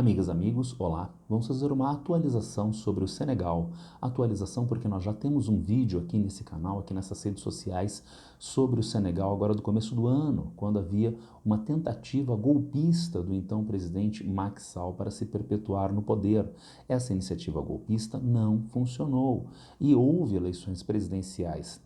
Amigas, amigos, olá! Vamos fazer uma atualização sobre o Senegal. Atualização porque nós já temos um vídeo aqui nesse canal, aqui nessas redes sociais, sobre o Senegal agora do começo do ano, quando havia uma tentativa golpista do então presidente Macky Sall para se perpetuar no poder. Essa iniciativa golpista não funcionou e houve eleições presidenciais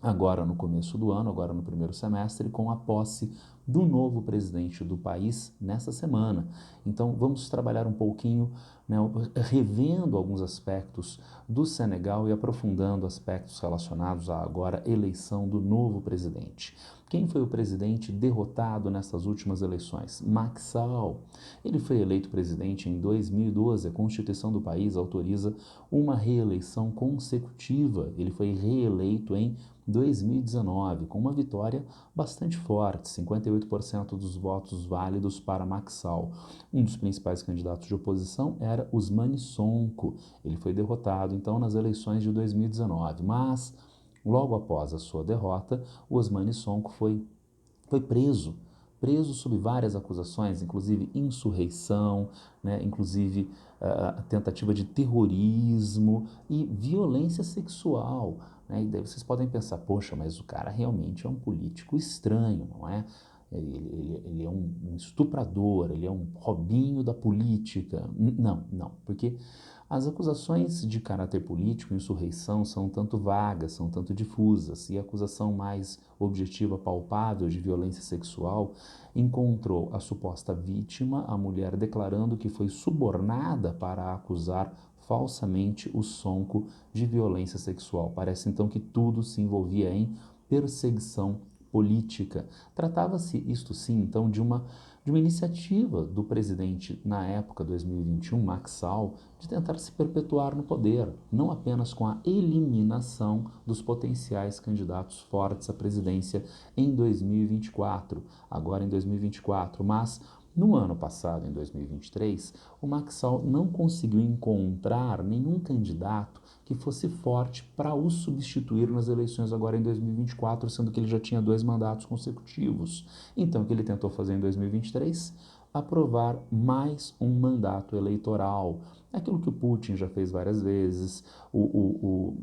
agora no começo do ano, agora no primeiro semestre, com a posse do novo presidente do país nessa semana. Então vamos trabalhar um pouquinho, né, revendo alguns aspectos do Senegal e aprofundando aspectos relacionados à agora eleição do novo presidente. Quem foi o presidente derrotado nessas últimas eleições? Macky Sall. Ele foi eleito presidente em 2012. A Constituição do país autoriza uma reeleição consecutiva. Ele foi reeleito em 2019, com uma vitória bastante forte, 58% dos votos válidos para Macky Sall. Um dos principais candidatos de oposição era Ousmane Sonko. Ele foi derrotado, então, nas eleições de 2019, mas logo após a sua derrota, Ousmane Sonko foi preso sob várias acusações, inclusive insurreição, né, inclusive tentativa de terrorismo e violência sexual. Né? E daí vocês podem pensar, poxa, mas o cara realmente é um político estranho, não é? Ele é um estuprador, ele é um Robinho da política. Não, porque as acusações de caráter político, insurreição, são tanto vagas, são tanto difusas, e a acusação mais objetiva, palpável de violência sexual encontrou a suposta vítima, a mulher, declarando que foi subornada para acusar falsamente o Sonko de violência sexual. Parece então que tudo se envolvia em perseguição política. Tratava-se, isto sim, então, de uma iniciativa do presidente, na época, 2021, Macky Sall, de tentar se perpetuar no poder, não apenas com a eliminação dos potenciais candidatos fortes à presidência em 2024, agora em 2024, mas no ano passado, em 2023, o Macky Sall não conseguiu encontrar nenhum candidato que fosse forte para o substituir nas eleições agora em 2024, sendo que ele já tinha 2 mandatos consecutivos. Então, o que ele tentou fazer em 2023? Aprovar mais um mandato eleitoral. Aquilo que o Putin já fez várias vezes, o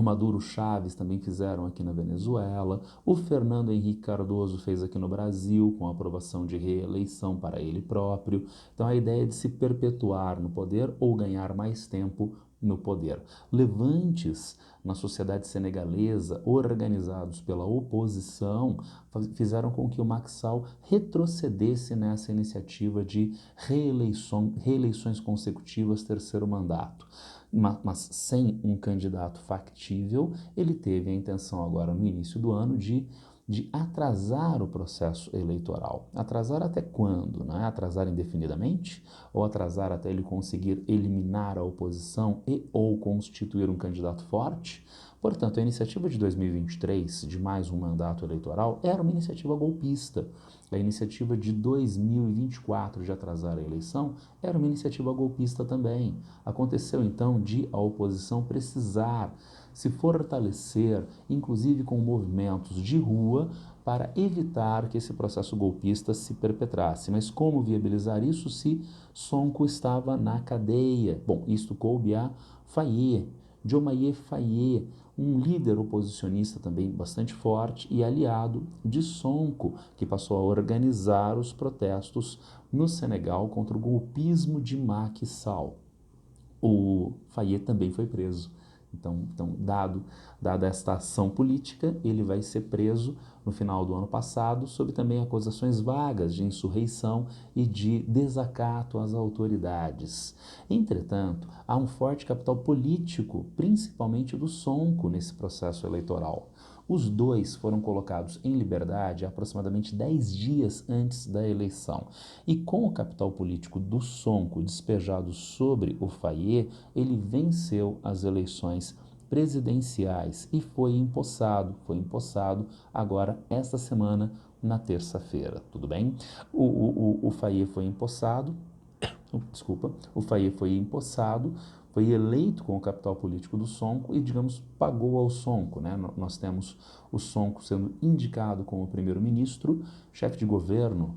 Maduro Chaves também fizeram aqui na Venezuela, o Fernando Henrique Cardoso fez aqui no Brasil, com a aprovação de reeleição para ele próprio. Então a ideia é de se perpetuar no poder ou ganhar mais tempo no poder. Levantes na sociedade senegalesa, organizados pela oposição, fizeram com que o Macky Sall retrocedesse nessa iniciativa de reeleições consecutivas, terceiro mandato. Mas sem um candidato factível, ele teve a intenção agora no início do ano de atrasar o processo eleitoral. Atrasar até quando? Não é? Atrasar indefinidamente? Ou atrasar até ele conseguir eliminar a oposição e ou constituir um candidato forte? Portanto, a iniciativa de 2023, de mais um mandato eleitoral, era uma iniciativa golpista. A iniciativa de 2024 de atrasar a eleição era uma iniciativa golpista também. Aconteceu então de a oposição precisar se fortalecer, inclusive com movimentos de rua, para evitar que esse processo golpista se perpetrasse. Mas como viabilizar isso se Sonko estava na cadeia? Bom, isto coube a Faye, Diomaye Faye, um líder oposicionista também bastante forte e aliado de Sonko, que passou a organizar os protestos no Senegal contra o golpismo de Macky Sall. O Faye também foi preso. Então dada esta ação política, ele vai ser preso no final do ano passado, sob também acusações vagas de insurreição e de desacato às autoridades. Entretanto, há um forte capital político, principalmente do Sonko, nesse processo eleitoral. Os dois foram colocados em liberdade aproximadamente 10 dias antes da eleição. E com o capital político do Sonko despejado sobre o Faye, ele venceu as eleições presidenciais e foi empossado agora esta semana, na terça-feira, tudo bem? O Faye foi empossado, o Faye foi empossado, foi eleito com o capital político do Sonko e, digamos, pagou ao Sonko, né? Nós temos o Sonko sendo indicado como primeiro-ministro, chefe de governo,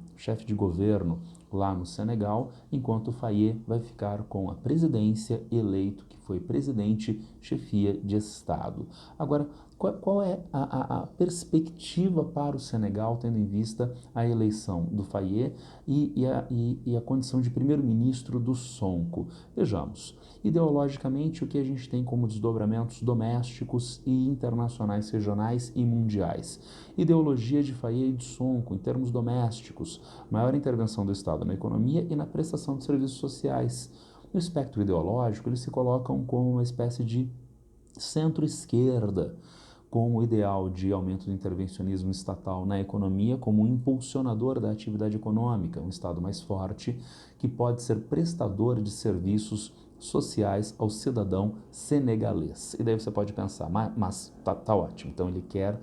lá no Senegal, enquanto Faye vai ficar com a presidência, eleito, que foi presidente, chefia de Estado. Agora, qual é a perspectiva para o Senegal, tendo em vista a eleição do Faye e a condição de primeiro-ministro do Sonko? Vejamos, ideologicamente, o que a gente tem como desdobramentos domésticos e internacionais, regionais e mundiais? Ideologia de Faye e de Sonko, em termos domésticos, maior intervenção do Estado na economia e na prestação de serviços sociais. No espectro ideológico, eles se colocam como uma espécie de centro-esquerda, com o ideal de aumento do intervencionismo estatal na economia como um impulsionador da atividade econômica, um Estado mais forte que pode ser prestador de serviços sociais ao cidadão senegalês. E daí você pode pensar, mas tá ótimo, então ele quer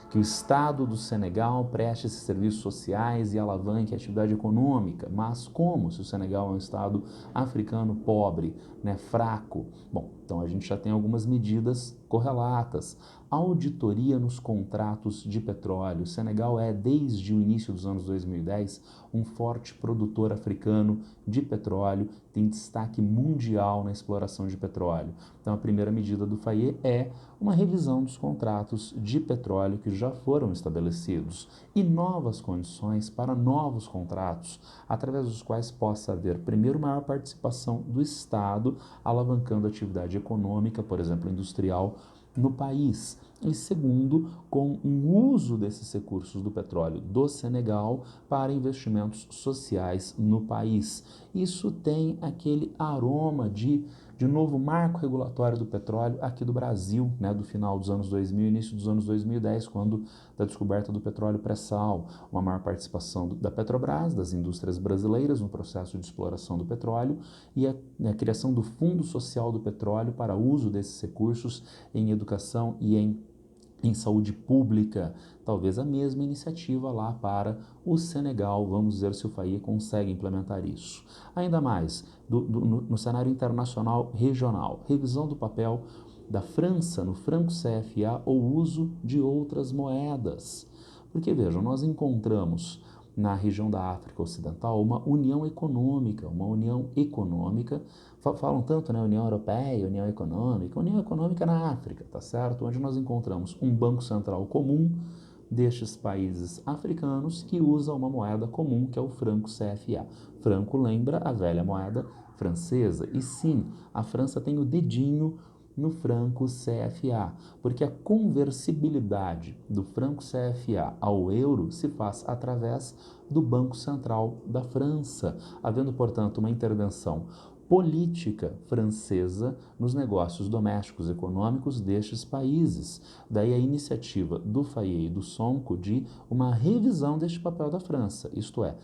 que o Estado do Senegal preste esses serviços sociais e alavanque a atividade econômica. Mas como, se o Senegal é um Estado africano pobre, né, fraco? Bom, então a gente já tem algumas medidas correlatas. Auditoria nos contratos de petróleo. O Senegal é, desde o início dos anos 2010, um forte produtor africano de petróleo, tem destaque mundial na exploração de petróleo. Então a primeira medida do Faye é uma revisão dos contratos de petróleo que já foram estabelecidos e novas condições para novos contratos, através dos quais possa haver, primeiro, maior participação do Estado, alavancando a atividade econômica, por exemplo, industrial, no país. E segundo, com um uso desses recursos do petróleo do Senegal para investimentos sociais no país. Isso tem aquele aroma de novo marco regulatório do petróleo aqui do Brasil, né, do final dos anos 2000, início dos anos 2010, quando da descoberta do petróleo pré-sal, uma maior participação da Petrobras, das indústrias brasileiras no processo de exploração do petróleo e a criação do Fundo Social do Petróleo para uso desses recursos em educação e em saúde pública, talvez a mesma iniciativa lá para o Senegal. Vamos ver se o Faye consegue implementar isso. Ainda mais, no cenário internacional regional, revisão do papel da França no franco CFA ou uso de outras moedas. Porque, vejam, nós encontramos na região da África Ocidental uma união econômica, falam tanto, né, União Europeia, União Econômica na África, tá certo? Onde nós encontramos um banco central comum destes países africanos que usa uma moeda comum, que é o franco CFA. Franco lembra a velha moeda francesa, e sim, a França tem o dedinho no franco CFA, porque a conversibilidade do franco CFA ao euro se faz através do Banco Central da França, havendo, portanto, uma intervenção política francesa nos negócios domésticos econômicos destes países. Daí a iniciativa do Faye e do Sonko de uma revisão deste papel da França, isto é,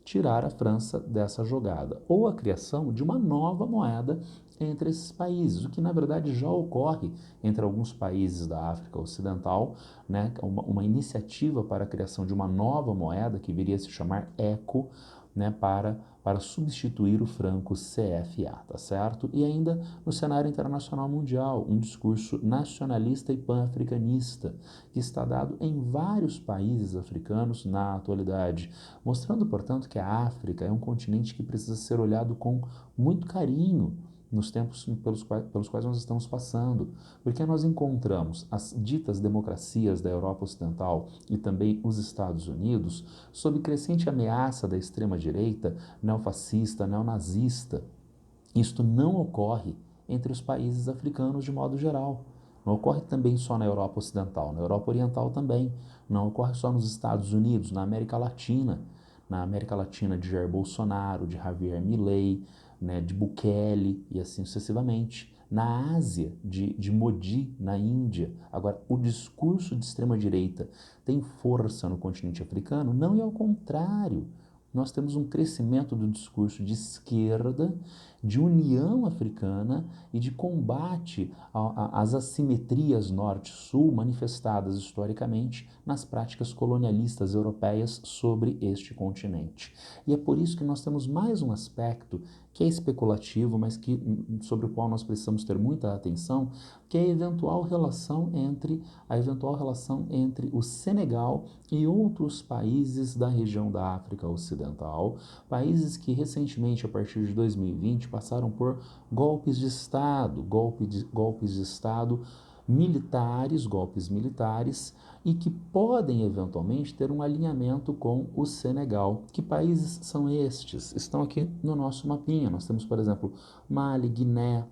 tirar a França dessa jogada, ou a criação de uma nova moeda entre esses países, o que na verdade já ocorre entre alguns países da África Ocidental, né, uma iniciativa para a criação de uma nova moeda que viria a se chamar ECO, né, para substituir o franco CFA, tá certo? E ainda no cenário internacional mundial, um discurso nacionalista e pan-africanista que está dado em vários países africanos na atualidade, mostrando, portanto, que a África é um continente que precisa ser olhado com muito carinho nos tempos pelos quais nós estamos passando, porque nós encontramos as ditas democracias da Europa Ocidental e também os Estados Unidos sob crescente ameaça da extrema-direita neofascista, neonazista. Isto não ocorre entre os países africanos de modo geral. Não ocorre também só na Europa Ocidental, na Europa Oriental também. Não ocorre só nos Estados Unidos, na América Latina de Jair Bolsonaro, de Javier Milei, né, de Bukele e assim sucessivamente. Na Ásia, de Modi, na Índia. Agora, o discurso de extrema-direita tem força no continente africano? Não, e ao contrário. Nós temos um crescimento do discurso de esquerda de união africana e de combate às assimetrias norte-sul manifestadas historicamente nas práticas colonialistas europeias sobre este continente. E é por isso que nós temos mais um aspecto que é especulativo, mas sobre o qual nós precisamos ter muita atenção, que é a eventual relação entre o Senegal e outros países da região da África Ocidental, países que recentemente, a partir de 2020, passaram por golpes de Estado, golpes militares, e que podem eventualmente ter um alinhamento com o Senegal. Que países são estes? Estão aqui no nosso mapinha. Nós temos, por exemplo, Mali, Guiné,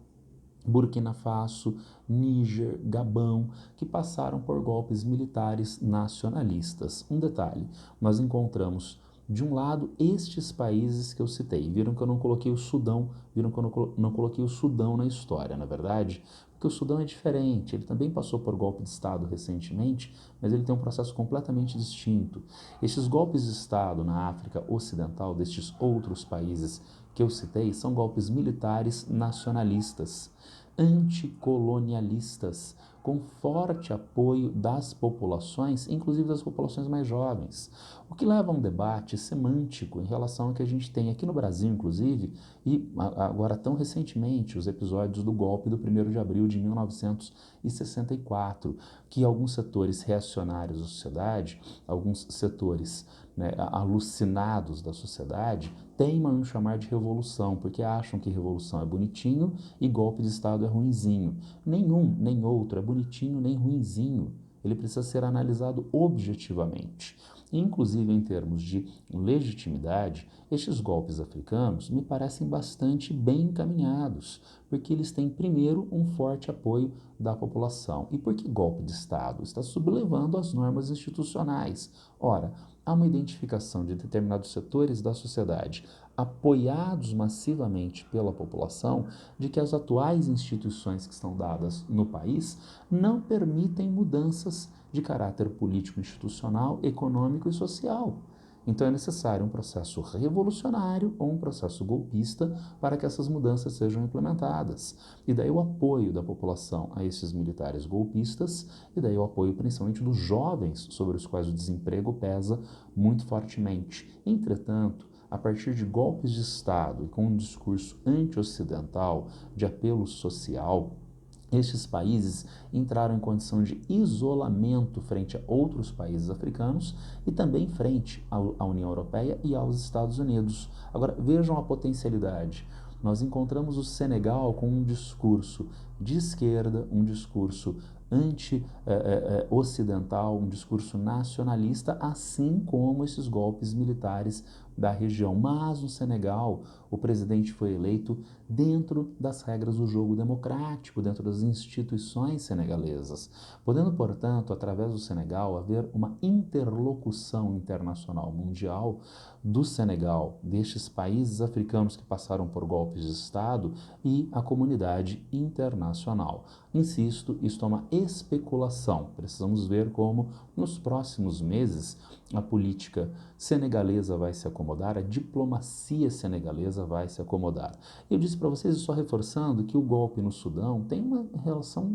Burkina Faso, Níger, Gabão, que passaram por golpes militares nacionalistas. Um detalhe, nós encontramos de um lado estes países que eu citei. Viram que eu não coloquei o Sudão, viram que eu não coloquei o Sudão na história, na verdade? Porque o Sudão é diferente, ele também passou por golpe de Estado recentemente, mas ele tem um processo completamente distinto. Estes golpes de Estado na África Ocidental, destes outros países que eu citei, são golpes militares nacionalistas, anticolonialistas, com forte apoio das populações, inclusive das populações mais jovens, o que leva a um debate semântico em relação ao que a gente tem aqui no Brasil, inclusive, e agora tão recentemente, os episódios do golpe do 1º de abril de 1964, que alguns setores reacionários da sociedade, alguns setores, né, alucinados da sociedade, teimam em chamar de revolução, porque acham que revolução é bonitinho e golpe de Estado é ruinzinho. Nenhum, nem outro é bonitinho nem ruinzinho. Ele precisa ser analisado objetivamente. Inclusive, em termos de legitimidade, estes golpes africanos me parecem bastante bem encaminhados, porque eles têm, primeiro, um forte apoio da população. E por que golpe de Estado? Está sublevando as normas institucionais. Ora, há uma identificação de determinados setores da sociedade apoiados massivamente pela população de que as atuais instituições que estão dadas no país não permitem mudanças de caráter político-institucional, econômico e social. Então é necessário um processo revolucionário ou um processo golpista para que essas mudanças sejam implementadas. E daí o apoio da população a esses militares golpistas, e daí o apoio principalmente dos jovens, sobre os quais o desemprego pesa muito fortemente. Entretanto, a partir de golpes de Estado e com um discurso anti-ocidental, de apelo social, estes países entraram em condição de isolamento frente a outros países africanos e também frente à União Europeia e aos Estados Unidos. Agora, vejam a potencialidade. Nós encontramos o Senegal com um discurso de esquerda, um discurso anti-ocidental, um discurso nacionalista, assim como esses golpes militares da região. Mas no Senegal, o presidente foi eleito dentro das regras do jogo democrático, dentro das instituições senegalesas, podendo, portanto, através do Senegal, haver uma interlocução internacional mundial do Senegal, destes países africanos que passaram por golpes de Estado e a comunidade internacional. Insisto, isto é uma especulação. Precisamos ver como, nos próximos meses, a política senegalesa vai se acomodar, a diplomacia senegalesa vai se acomodar. Eu disse para vocês, só reforçando, que o golpe no Sudão tem uma relação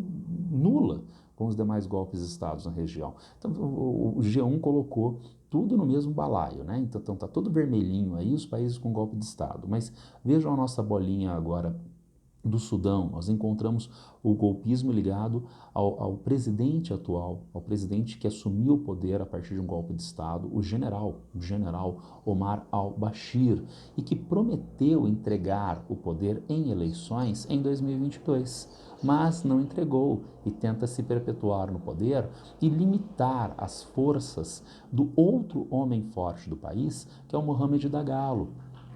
nula com os demais golpes de Estados na região. Então, o G1 colocou tudo no mesmo balaio, né? Então está todo vermelhinho aí, os países com golpe de Estado. Mas vejam a nossa bolinha agora do Sudão. Nós encontramos o golpismo ligado ao presidente atual, ao presidente que assumiu o poder a partir de um golpe de Estado, o general Omar al-Bashir, e que prometeu entregar o poder em eleições em 2022, mas não entregou e tenta se perpetuar no poder e limitar as forças do outro homem forte do país, que é o Mohamed Dagalo,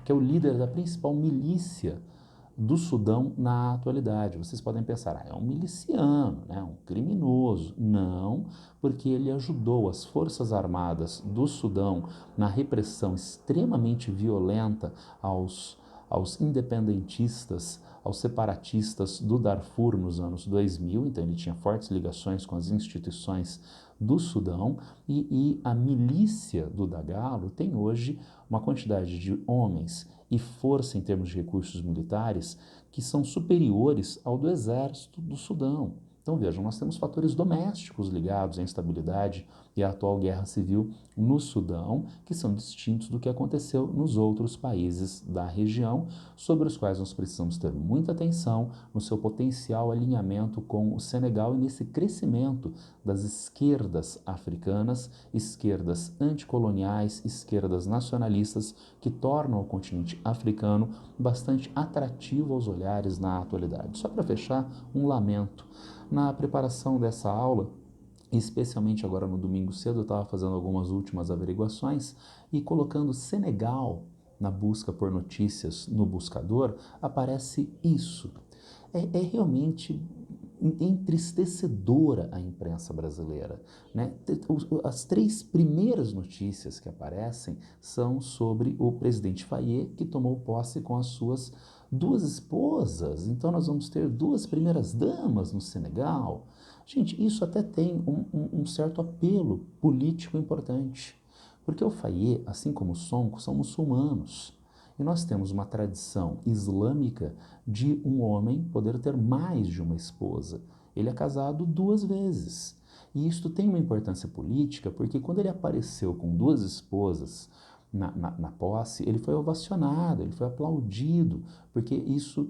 que é o líder da principal milícia do Sudão na atualidade. Vocês podem pensar, é um miliciano, né, um criminoso. Não, porque ele ajudou as Forças Armadas do Sudão na repressão extremamente violenta aos independentistas, aos separatistas do Darfur nos anos 2000, então ele tinha fortes ligações com as instituições do Sudão, e a milícia do Dagalo tem hoje uma quantidade de homens e força em termos de recursos militares que são superiores ao do exército do Sudão. Então vejam, nós temos fatores domésticos ligados à instabilidade e à atual guerra civil no Sudão, que são distintos do que aconteceu nos outros países da região, sobre os quais nós precisamos ter muita atenção no seu potencial alinhamento com o Senegal e nesse crescimento das esquerdas africanas, esquerdas anticoloniais, esquerdas nacionalistas, que tornam o continente africano bastante atrativo aos olhares na atualidade. Só para fechar, um lamento. Na preparação dessa aula, especialmente agora no domingo cedo, eu estava fazendo algumas últimas averiguações e colocando Senegal na busca por notícias no buscador, aparece isso. É realmente entristecedora a imprensa brasileira, né? As três primeiras notícias que aparecem são sobre o presidente Faye, que tomou posse com as suas duas esposas. Então nós vamos ter duas primeiras damas no Senegal. Gente, isso até tem um certo apelo político importante, porque o Faye, assim como o Sonko, são muçulmanos. E nós temos uma tradição islâmica de um homem poder ter mais de uma esposa. Ele é casado duas vezes. E isto tem uma importância política, porque quando ele apareceu com duas esposas na posse, ele foi ovacionado, ele foi aplaudido, porque isso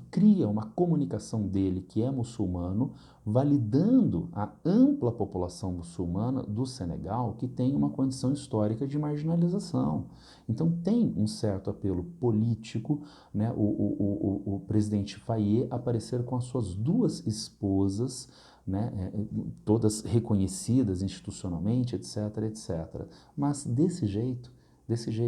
cria uma comunicação dele, que é muçulmano, validando a ampla população muçulmana do Senegal, que tem uma condição histórica de marginalização. Então tem um certo apelo político, né, o presidente Faye aparecer com as suas duas esposas, né, todas reconhecidas institucionalmente, etc, etc. Mas desse jeito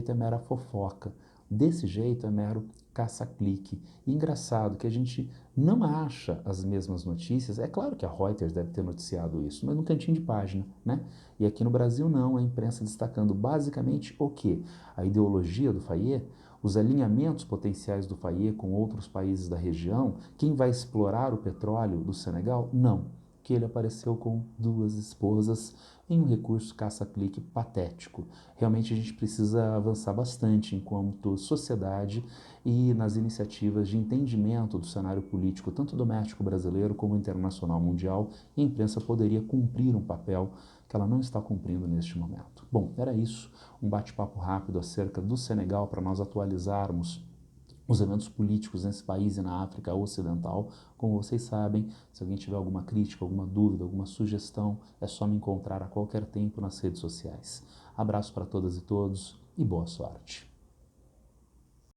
é mera fofoca, desse jeito é mero caça-clique. E engraçado que a gente não acha as mesmas notícias. É claro que a Reuters deve ter noticiado isso, mas no cantinho de página, né? E aqui no Brasil não, a imprensa destacando basicamente o quê? A ideologia do Faye, os alinhamentos potenciais do Faye com outros países da região, quem vai explorar o petróleo do Senegal? Não. Que ele apareceu com duas esposas em um recurso caça-clique patético. Realmente a gente precisa avançar bastante enquanto sociedade e nas iniciativas de entendimento do cenário político, tanto doméstico brasileiro como internacional mundial, e a imprensa poderia cumprir um papel que ela não está cumprindo neste momento. Bom, era isso, um bate-papo rápido acerca do Senegal para nós atualizarmos os eventos políticos nesse país e na África Ocidental. Como vocês sabem, se alguém tiver alguma crítica, alguma dúvida, alguma sugestão, é só me encontrar a qualquer tempo nas redes sociais. Abraço para todas e todos e boa sorte.